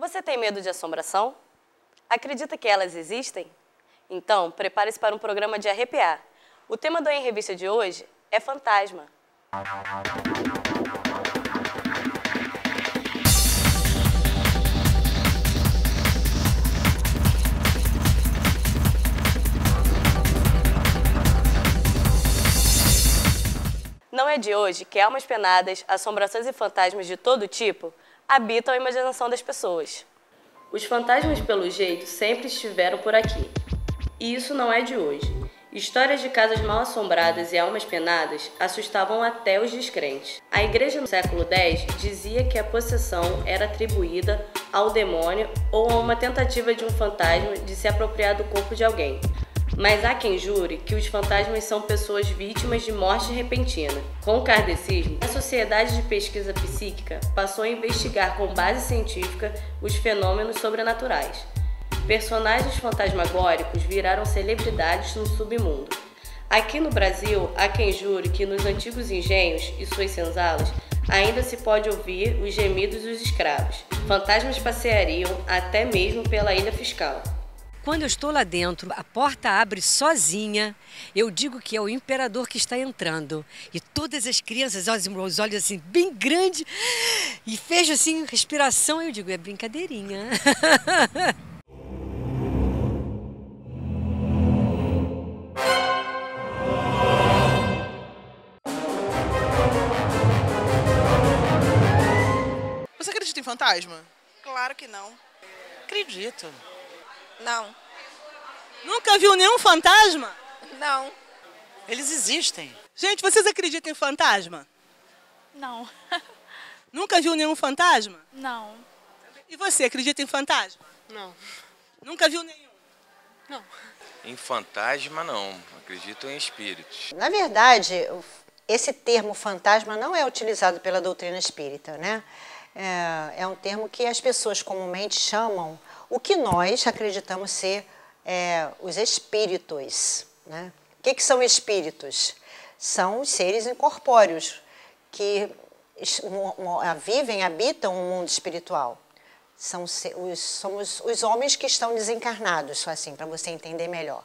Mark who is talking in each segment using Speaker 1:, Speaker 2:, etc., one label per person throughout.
Speaker 1: Você tem medo de assombração? Acredita que elas existem? Então, prepare-se para um programa de arrepiar. O tema do Em Revista de hoje é fantasma. Não é de hoje que almas penadas, assombrações e fantasmas de todo tipo habitam a imaginação das pessoas. Os fantasmas, pelo jeito, sempre estiveram por aqui. E isso não é de hoje. Histórias de casas mal assombradas e almas penadas assustavam até os descrentes. A igreja no século X dizia que a possessão era atribuída ao demônio ou a uma tentativa de um fantasma de se apropriar do corpo de alguém. Mas há quem jure que os fantasmas são pessoas vítimas de morte repentina. Com o kardecismo, a Sociedade de Pesquisa Psíquica passou a investigar com base científica os fenômenos sobrenaturais. Personagens fantasmagóricos viraram celebridades no submundo. Aqui no Brasil, há quem jure que nos antigos engenhos e suas senzalas ainda se pode ouvir os gemidos dos escravos. Fantasmas passeariam até mesmo pela Ilha Fiscal.
Speaker 2: Quando eu estou lá dentro, a porta abre sozinha, eu digo que é o imperador que está entrando. E todas as crianças, os olhos assim, bem grandes, e fecham assim, respiração, eu digo, é brincadeirinha.
Speaker 3: Você acredita em fantasma?
Speaker 4: Claro que não.
Speaker 3: Acredito.
Speaker 4: Não.
Speaker 3: Nunca viu nenhum fantasma?
Speaker 4: Não.
Speaker 3: Eles existem. Gente, vocês acreditam em fantasma?
Speaker 5: Não.
Speaker 3: Nunca viu nenhum fantasma?
Speaker 5: Não.
Speaker 3: E você, acredita em fantasma?
Speaker 6: Não.
Speaker 3: Nunca viu nenhum?
Speaker 6: Não. Em fantasma, não. Acredito em espíritos.
Speaker 7: Na verdade, esse termo fantasma não é utilizado pela doutrina espírita, né? É um termo que as pessoas comumente chamam o que nós acreditamos ser os espíritos, né? O que são espíritos? São os seres incorpóreos que habitam o mundo espiritual. Somos os homens que estão desencarnados, só assim, para você entender melhor.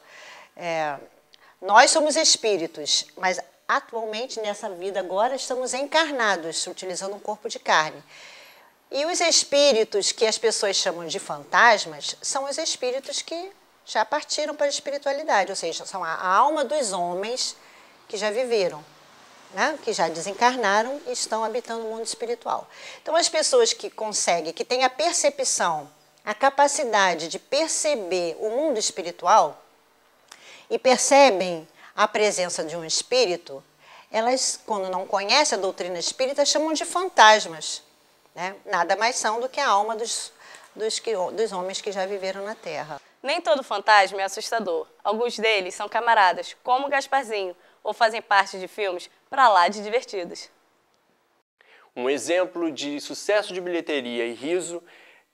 Speaker 7: Nós somos espíritos, mas atualmente, nessa vida agora, estamos encarnados, utilizando um corpo de carne. E os espíritos que as pessoas chamam de fantasmas são os espíritos que já partiram para a espiritualidade, ou seja, são a alma dos homens que já viveram, né? Que já desencarnaram e estão habitando o mundo espiritual. Então, as pessoas que conseguem, que têm a percepção, a capacidade de perceber o mundo espiritual e percebem a presença de um espírito, elas, quando não conhecem a doutrina espírita, chamam de fantasmas. Né? Nada mais são do que a alma dos homens que já viveram na Terra.
Speaker 1: Nem todo fantasma é assustador. Alguns deles são camaradas, como o Gasparzinho, ou fazem parte de filmes pra lá de divertidos.
Speaker 8: Um exemplo de sucesso de bilheteria e riso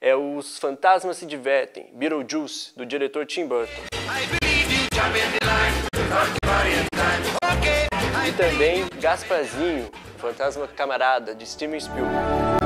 Speaker 8: é Os Fantasmas Se Divertem, Beetlejuice, do diretor Tim Burton. E também Gasparzinho, o Fantasma Camarada, de Steven Spielberg.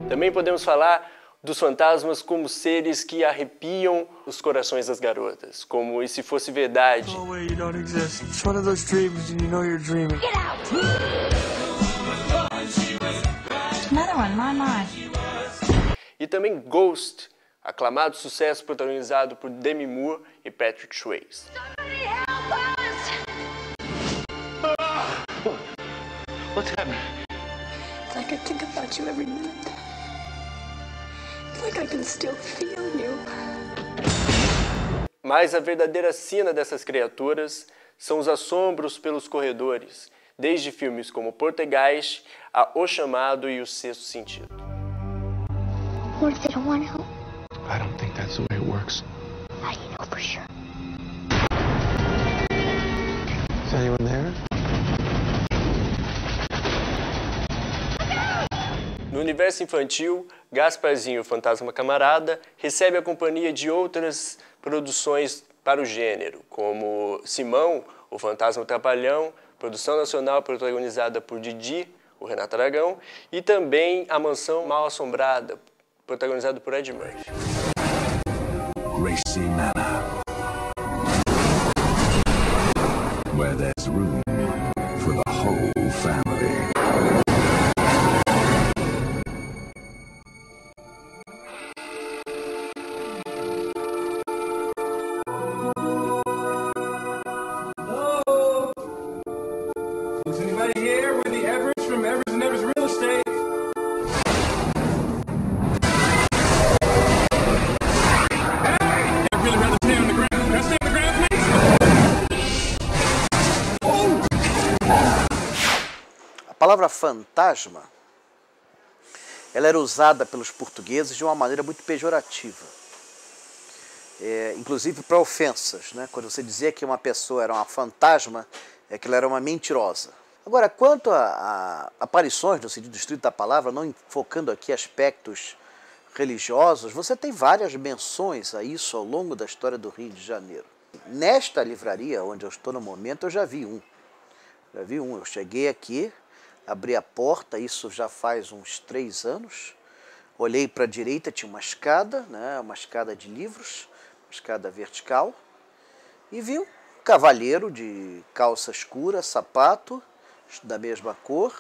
Speaker 8: Também podemos falar dos fantasmas como seres que arrepiam os corações das garotas, como e se fosse verdade.
Speaker 9: No way, you don't exist. It's one of those dreams and you know you're dreaming.
Speaker 5: Get out! Another one, my.
Speaker 8: E também Ghost, aclamado sucesso protagonizado por Demi Moore e Patrick Swayze.
Speaker 9: What's happening?
Speaker 5: It's like I think about you every minute. It's like I can still feel you.
Speaker 8: Mas a verdadeira sina dessas criaturas são os assombros pelos corredores, desde filmes como Poltergeist a O Chamado e O Sexto Sentido.
Speaker 5: What if they don't want help?
Speaker 9: I don't think that's the way it works.
Speaker 5: How do you know for sure?
Speaker 9: anyone there?
Speaker 8: No universo infantil, Gasparzinho, o Fantasma Camarada, recebe a companhia de outras produções para o gênero, como Simão, o Fantasma Trapalhão, produção nacional protagonizada por Didi, o Renato Aragão, e também A Mansão Mal-Assombrada, protagonizado por Ed Murphy.
Speaker 10: Gracie Manor, where there's room for the whole family.
Speaker 11: Hello? Is anybody here with the Everest from Everest and Everest Real Estate?
Speaker 12: A palavra fantasma, ela era usada pelos portugueses de uma maneira muito pejorativa. Inclusive para ofensas, né? Quando você dizia que uma pessoa era uma fantasma, é que ela era uma mentirosa. Agora, quanto a aparições, no sentido estrito da palavra, não focando aqui aspectos religiosos, você tem várias menções a isso ao longo da história do Rio de Janeiro. Nesta livraria, onde eu estou no momento, eu já vi um. Eu cheguei aqui, abri a porta, isso já faz uns 3 anos, olhei para a direita, tinha uma escada, né, uma escada de livros, uma escada vertical, e vi um cavalheiro de calça escura, sapato da mesma cor,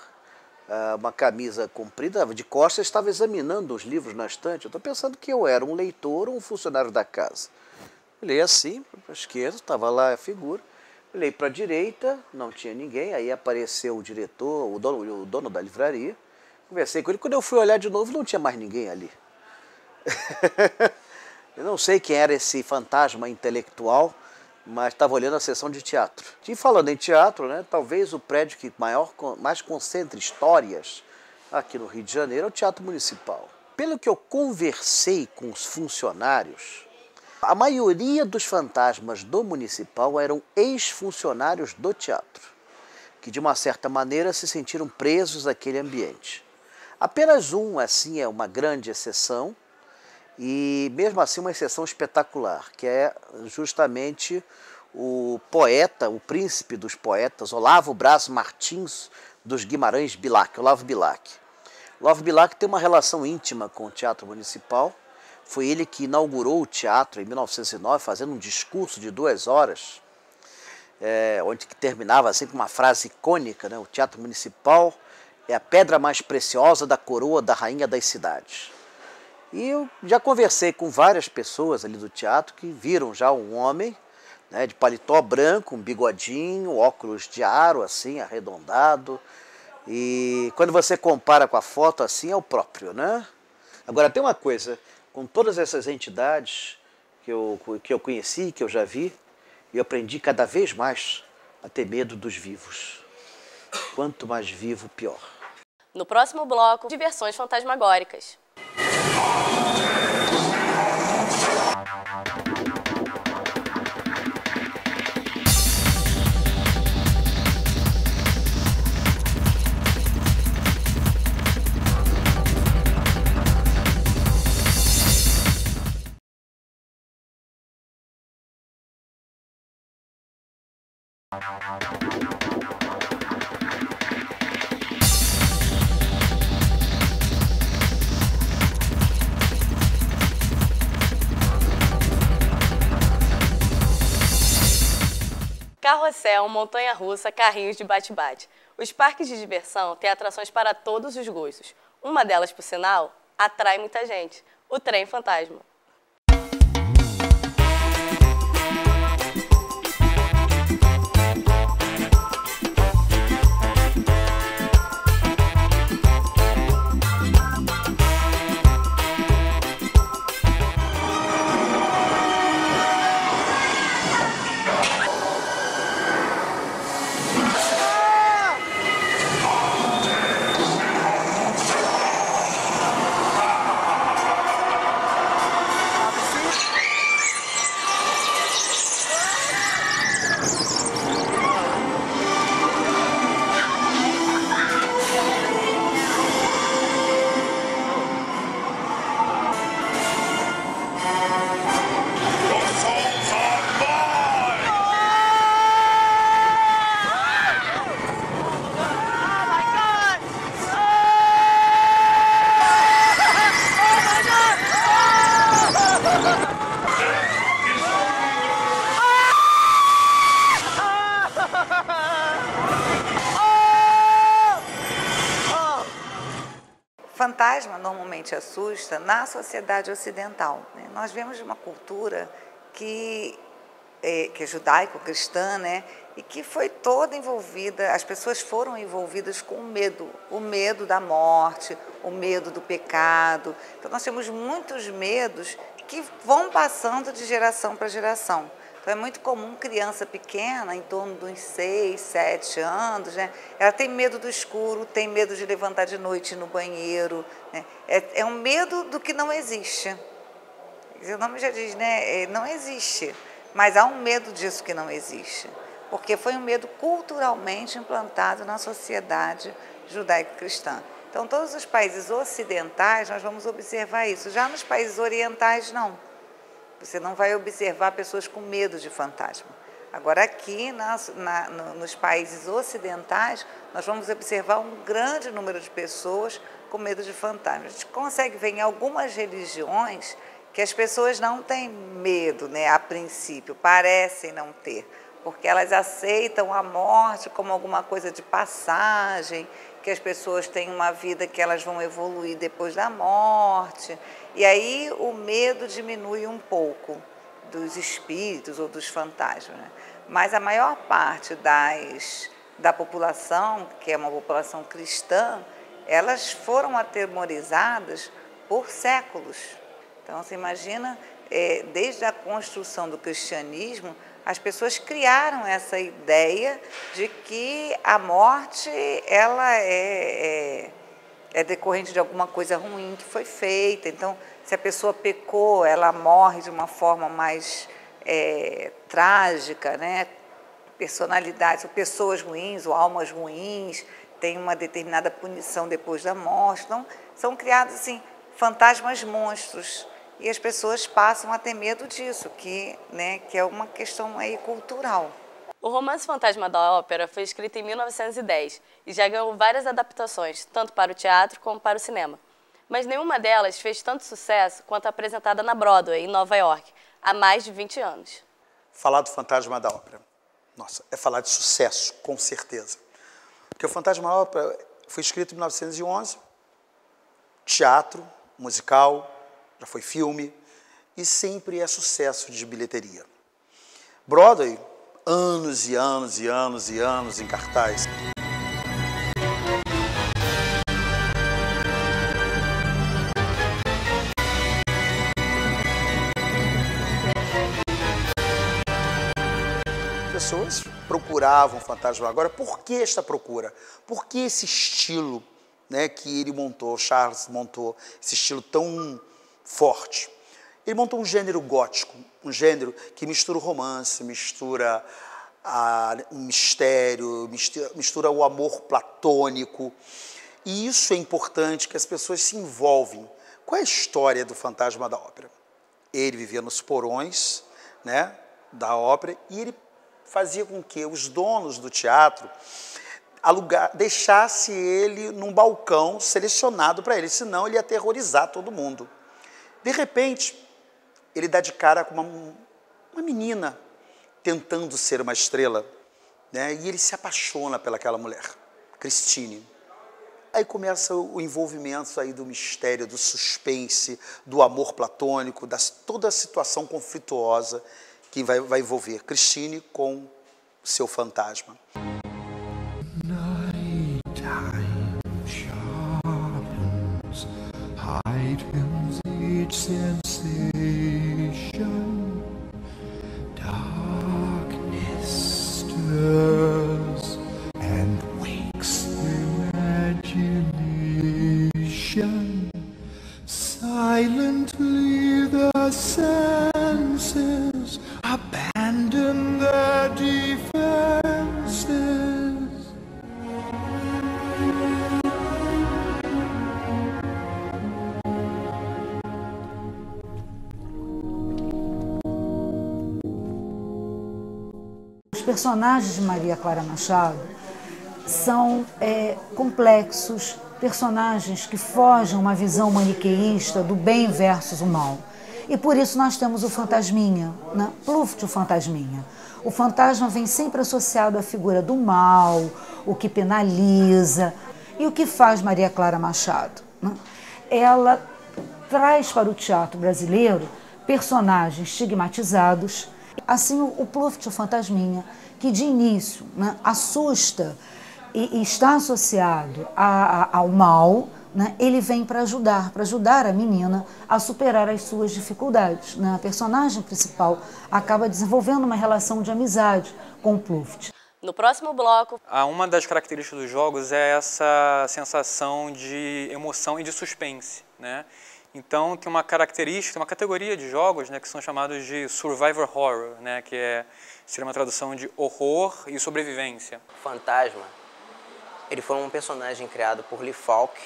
Speaker 12: uma camisa comprida, de costas, estava examinando os livros na estante. Eu estou pensando que eu era um leitor ou um funcionário da casa. Olhei assim, para a esquerda, estava lá a figura. Olhei para a direita, não tinha ninguém. Aí apareceu o diretor, o dono da livraria. Conversei com ele. Quando eu fui olhar de novo, não tinha mais ninguém ali. Eu não sei quem era esse fantasma intelectual, mas estava olhando a sessão de teatro. E falando em teatro, né, talvez o prédio que mais concentra histórias aqui no Rio de Janeiro é o Teatro Municipal. Pelo que eu conversei com os funcionários, a maioria dos fantasmas do Municipal eram ex-funcionários do teatro, que de uma certa maneira se sentiram presos àquele ambiente. Apenas um, assim, é uma grande exceção, e mesmo assim uma exceção espetacular, que é justamente o poeta, o príncipe dos poetas, Olavo Braz Martins dos Guimarães Bilac, Olavo Bilac. Olavo Bilac tem uma relação íntima com o Teatro Municipal. Foi ele que inaugurou o teatro em 1909, fazendo um discurso de 2 horas, onde terminava assim com uma frase icônica, né? O Teatro Municipal é a pedra mais preciosa da coroa da rainha das cidades. E eu já conversei com várias pessoas ali do teatro que viram já um homem, né, de paletó branco, um bigodinho, óculos de aro assim, arredondado. E quando você compara com a foto assim, é o próprio, né? Agora tem uma coisa, com todas essas entidades que eu conheci, que eu já vi, eu aprendi cada vez mais a ter medo dos vivos. Quanto mais vivo, pior.
Speaker 1: No próximo bloco, diversões fantasmagóricas. Carrossel, montanha-russa, carrinhos de bate-bate. Os parques de diversão têm atrações para todos os gostos. Uma delas, por sinal, atrai muita gente: o trem fantasma.
Speaker 13: fantasma normalmente assusta na sociedade ocidental, né? Nós vemos uma cultura que é judaico-cristã, né? E que foi toda envolvida, as pessoas foram envolvidas com o medo da morte, o medo do pecado. Então nós temos muitos medos que vão passando de geração para geração. Então é muito comum criança pequena, em torno de uns 6, 7 anos, né? Ela tem medo do escuro, tem medo de levantar de noite no banheiro, né? É um medo do que não existe. O nome já diz, né? Não existe, mas há um medo disso que não existe, porque foi um medo culturalmente implantado na sociedade judaico-cristã. Então, todos os países ocidentais, nós vamos observar isso. Já nos países orientais, não. Você não vai observar pessoas com medo de fantasma. Agora, aqui, nos países ocidentais, nós vamos observar um grande número de pessoas com medo de fantasma. A gente consegue ver em algumas religiões que as pessoas não têm medo, né, a princípio, parecem não ter, porque elas aceitam a morte como alguma coisa de passagem, que as pessoas têm uma vida que elas vão evoluir depois da morte. E aí o medo diminui um pouco dos espíritos ou dos fantasmas, né? Mas a maior parte da população, que é uma população cristã, elas foram atemorizadas por séculos. Então, você imagina, desde a construção do cristianismo, as pessoas criaram essa ideia de que a morte ela é decorrente de alguma coisa ruim que foi feita. Então, se a pessoa pecou, ela morre de uma forma mais trágica, né? Personalidades, ou pessoas ruins, ou almas ruins, tem uma determinada punição depois da morte. Então, são criados assim, fantasmas monstros. E as pessoas passam a ter medo disso, que é uma questão aí cultural.
Speaker 1: O romance Fantasma da Ópera foi escrito em 1910 e já ganhou várias adaptações, tanto para o teatro como para o cinema. Mas nenhuma delas fez tanto sucesso quanto a apresentada na Broadway, em Nova York, há mais de 20 anos.
Speaker 12: Falar do Fantasma da Ópera, nossa, é falar de sucesso, com certeza. Porque o Fantasma da Ópera foi escrito em 1911, teatro, musical, já foi filme, e sempre é sucesso de bilheteria. Broadway, anos e anos e anos e anos em cartaz. As pessoas procuravam o Fantasma. Agora, por que esta procura? Por que esse estilo, né, que ele montou, Charles montou, esse estilo tão forte? Ele montou um gênero gótico, um gênero que mistura o romance, mistura o mistério, mistura o amor platônico. E isso é importante, que as pessoas se envolvem. Qual é a história do Fantasma da Ópera? Ele vivia nos porões, né, da ópera, e ele fazia com que os donos do teatro deixasse ele num balcão selecionado para ele, senão ele ia aterrorizar todo mundo. De repente, ele dá de cara com uma menina tentando ser uma estrela, né? E ele se apaixona pelaquela mulher, Christine. Aí começa o envolvimento aí do mistério, do suspense, do amor platônico, toda a situação conflituosa que vai envolver Christine com seu fantasma.
Speaker 10: Heightens each sensation, darkness stirs and wakes imagination. Silently the senses abandon their defenses.
Speaker 14: Os personagens de Maria Clara Machado são complexos, personagens que fogem a uma visão maniqueísta do bem versus o mal. E por isso nós temos o fantasminha, né? Pluft, o fantasminha. O fantasma vem sempre associado à figura do mal, o que penaliza. E o que faz Maria Clara Machado, né? ela traz para o teatro brasileiro personagens estigmatizados. Assim, o Pluft, o Fantasminha, que de início, né, assusta e está associado ao mal, né, ele vem para ajudar a menina a superar as suas dificuldades. Né? A personagem principal acaba desenvolvendo uma relação de amizade com o Pluft.
Speaker 1: No próximo bloco...
Speaker 15: Uma das características dos jogos é essa sensação de emoção e de suspense, né? Então tem uma característica, uma categoria de jogos, né, que são chamados de Survivor Horror, né, que seria uma tradução de horror e sobrevivência.
Speaker 16: Fantasma, ele foi um personagem criado por Lee Falk.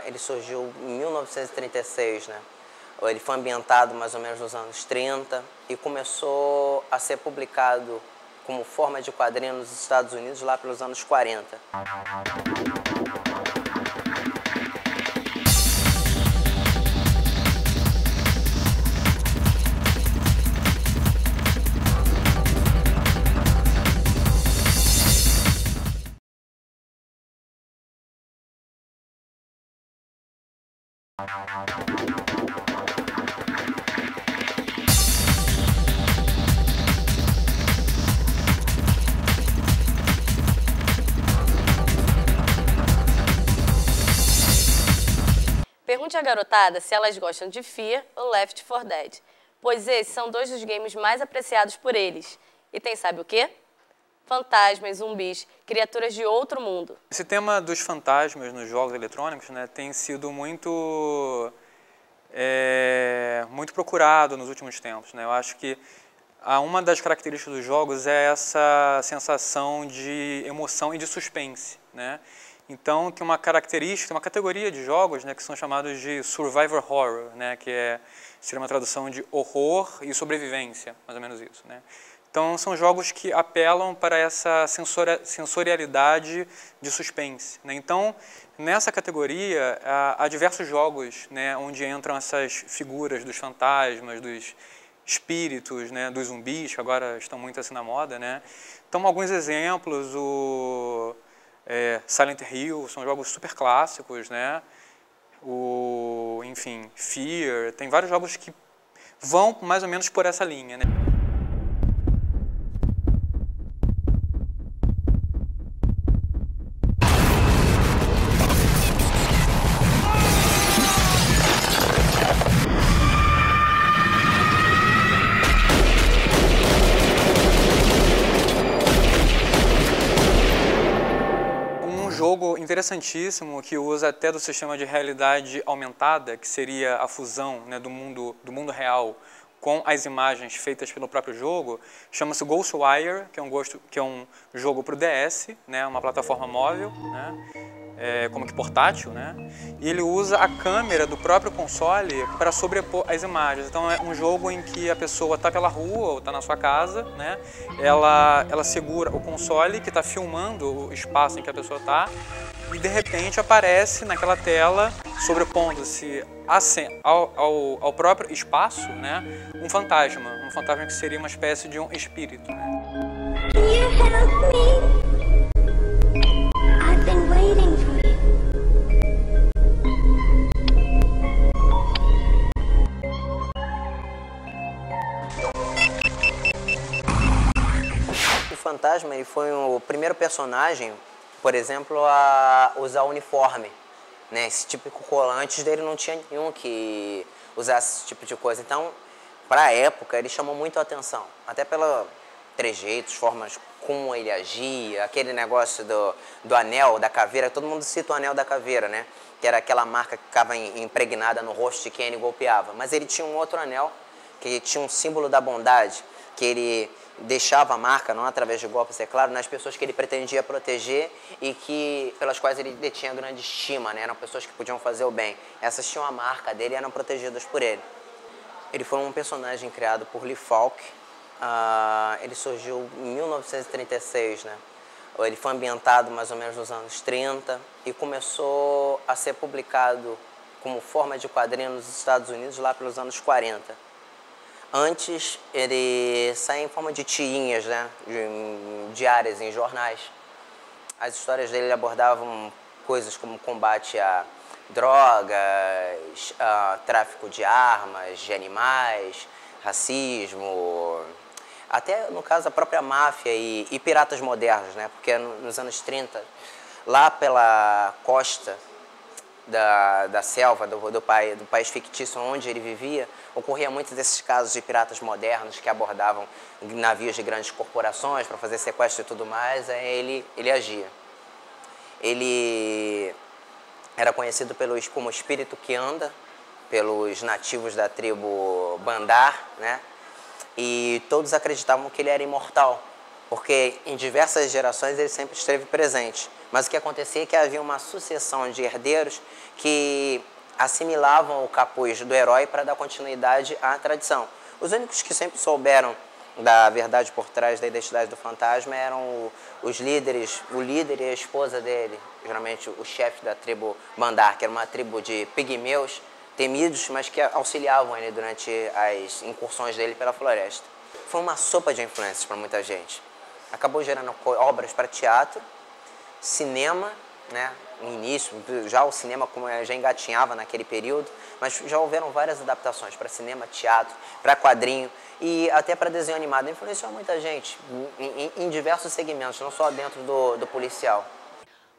Speaker 16: Ele surgiu em 1936, né? Ele foi ambientado mais ou menos nos anos 30 e começou a ser publicado como forma de quadrinho nos Estados Unidos lá pelos anos 40.
Speaker 1: Pergunte à garotada se elas gostam de Fear ou Left 4 Dead, pois esses são dois dos games mais apreciados por eles. E tem sabe o quê? Fantasmas, zumbis, criaturas de outro mundo.
Speaker 15: Esse tema dos fantasmas nos jogos eletrônicos, né, tem sido muito procurado nos últimos tempos, né? Eu acho que uma das características dos jogos é essa sensação de emoção e de suspense, né? Então tem uma característica, uma categoria de jogos, né, que são chamados de Survivor Horror, né, que seria uma tradução de horror e sobrevivência, mais ou menos isso, né? Então são jogos que apelam para essa sensorialidade de suspense, né? Então nessa categoria há diversos jogos, né, onde entram essas figuras dos fantasmas, dos espíritos, né, dos zumbis, que agora estão muito assim na moda, né? Então alguns exemplos, Silent Hill, são jogos super clássicos, né? Enfim, Fear, tem vários jogos que vão mais ou menos por essa linha, né? Jogo interessantíssimo que usa até do sistema de realidade aumentada, que seria a fusão, né, do mundo real com as imagens feitas pelo próprio jogo, chama-se Ghostwire, que é um jogo para o DS, né, uma plataforma móvel, né, como que portátil, né, e ele usa a câmera do próprio console para sobrepor as imagens. Então é um jogo em que a pessoa está pela rua ou está na sua casa, né, ela segura o console que está filmando o espaço em que a pessoa está e de repente aparece naquela tela, sobrepondo-se ao próprio espaço, né, um fantasma que seria uma espécie de um espírito, né.
Speaker 5: Can you help me? I've been waiting for you.
Speaker 16: O fantasma ele foi o primeiro personagem, por exemplo, a usar uniforme, né? Esse típico colante. Antes dele não tinha nenhum que usasse esse tipo de coisa. Então, para a época, ele chamou muito a atenção. Até pelos trejeitos, formas como ele agia, aquele negócio do anel, da caveira. Todo mundo cita o anel da caveira, né? Que era aquela marca que ficava impregnada no rosto de quem ele golpeava. Mas ele tinha um outro anel, que tinha um símbolo da bondade, que ele deixava a marca, não através de golpes, é claro, nas pessoas que ele pretendia proteger e pelas quais ele detinha grande estima, né? Eram pessoas que podiam fazer o bem. Essas tinham a marca dele e eram protegidas por ele. Ele foi um personagem criado por Lee Falk. Ele surgiu em 1936, né? Ele foi ambientado mais ou menos nos anos 30 e começou a ser publicado como forma de quadrinho nos Estados Unidos lá pelos anos 40. Antes, ele saía em forma de tirinhas, né, diárias em jornais. As histórias dele abordavam coisas como combate a drogas, tráfico de armas, de animais, racismo, até no caso a própria máfia e piratas modernos, né? Porque nos anos 30, lá pela costa da selva, do país fictício onde ele vivia, ocorria muitos desses casos de piratas modernos que abordavam navios de grandes corporações para fazer sequestro e tudo mais, aí ele agia. Ele era conhecido como espírito que anda, pelos nativos da tribo Bandar, né? E todos acreditavam que ele era imortal, porque em diversas gerações ele sempre esteve presente. Mas o que acontecia é que havia uma sucessão de herdeiros que assimilavam o capuz do herói para dar continuidade à tradição. Os únicos que sempre souberam da verdade por trás da identidade do fantasma eram os líderes, o líder e a esposa dele, geralmente o chefe da tribo Bandar, que era uma tribo de pigmeus temidos, mas que auxiliavam ele durante as incursões dele pela floresta. Foi uma sopa de influências para muita gente. Acabou gerando obras para teatro, cinema, né? No início, já o cinema já engatinhava naquele período, mas já houveram várias adaptações para cinema, teatro, para quadrinho e até para desenho animado. Influenciou muita gente em diversos segmentos, não só dentro do policial.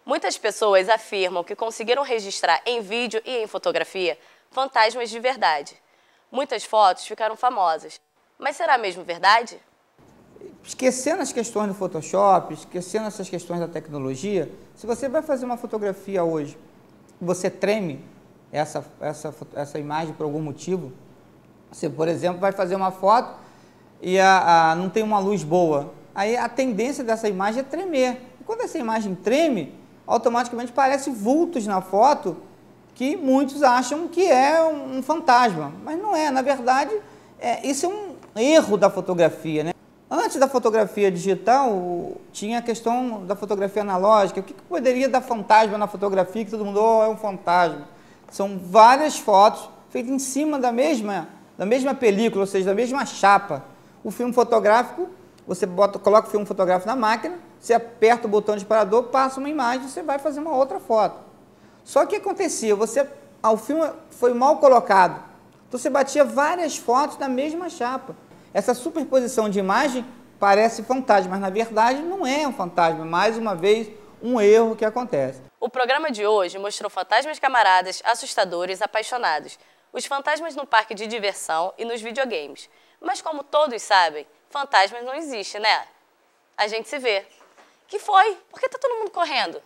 Speaker 1: Muitas pessoas afirmam que conseguiram registrar em vídeo e em fotografia fantasmas de verdade. Muitas fotos ficaram famosas. Mas será mesmo verdade?
Speaker 17: Esquecendo as questões do Photoshop, esquecendo essas questões da tecnologia, se você vai fazer uma fotografia hoje, você treme essa imagem por algum motivo, você, por exemplo, vai fazer uma foto e não tem uma luz boa, aí a tendência dessa imagem é tremer. E quando essa imagem treme, automaticamente aparecem vultos na foto que muitos acham que é um fantasma, mas não é. Na verdade, isso é um erro da fotografia, né? Antes da fotografia digital, tinha a questão da fotografia analógica. O que poderia dar fantasma na fotografia que todo mundo, é um fantasma? São várias fotos feitas em cima da mesma película, ou seja, da mesma chapa. O filme fotográfico, você coloca o filme fotográfico na máquina, você aperta o botão disparador, passa uma imagem, você vai fazer uma outra foto. Só que acontecia, o filme foi mal colocado, então você batia várias fotos na mesma chapa. Essa superposição de imagem parece fantasma, mas na verdade não é um fantasma. Mais uma vez, um erro que acontece.
Speaker 1: O programa de hoje mostrou fantasmas camaradas, assustadores, apaixonados. Os fantasmas no parque de diversão e nos videogames. Mas como todos sabem, fantasmas não existem, né? A gente se vê. Que foi? Por que tá todo mundo correndo?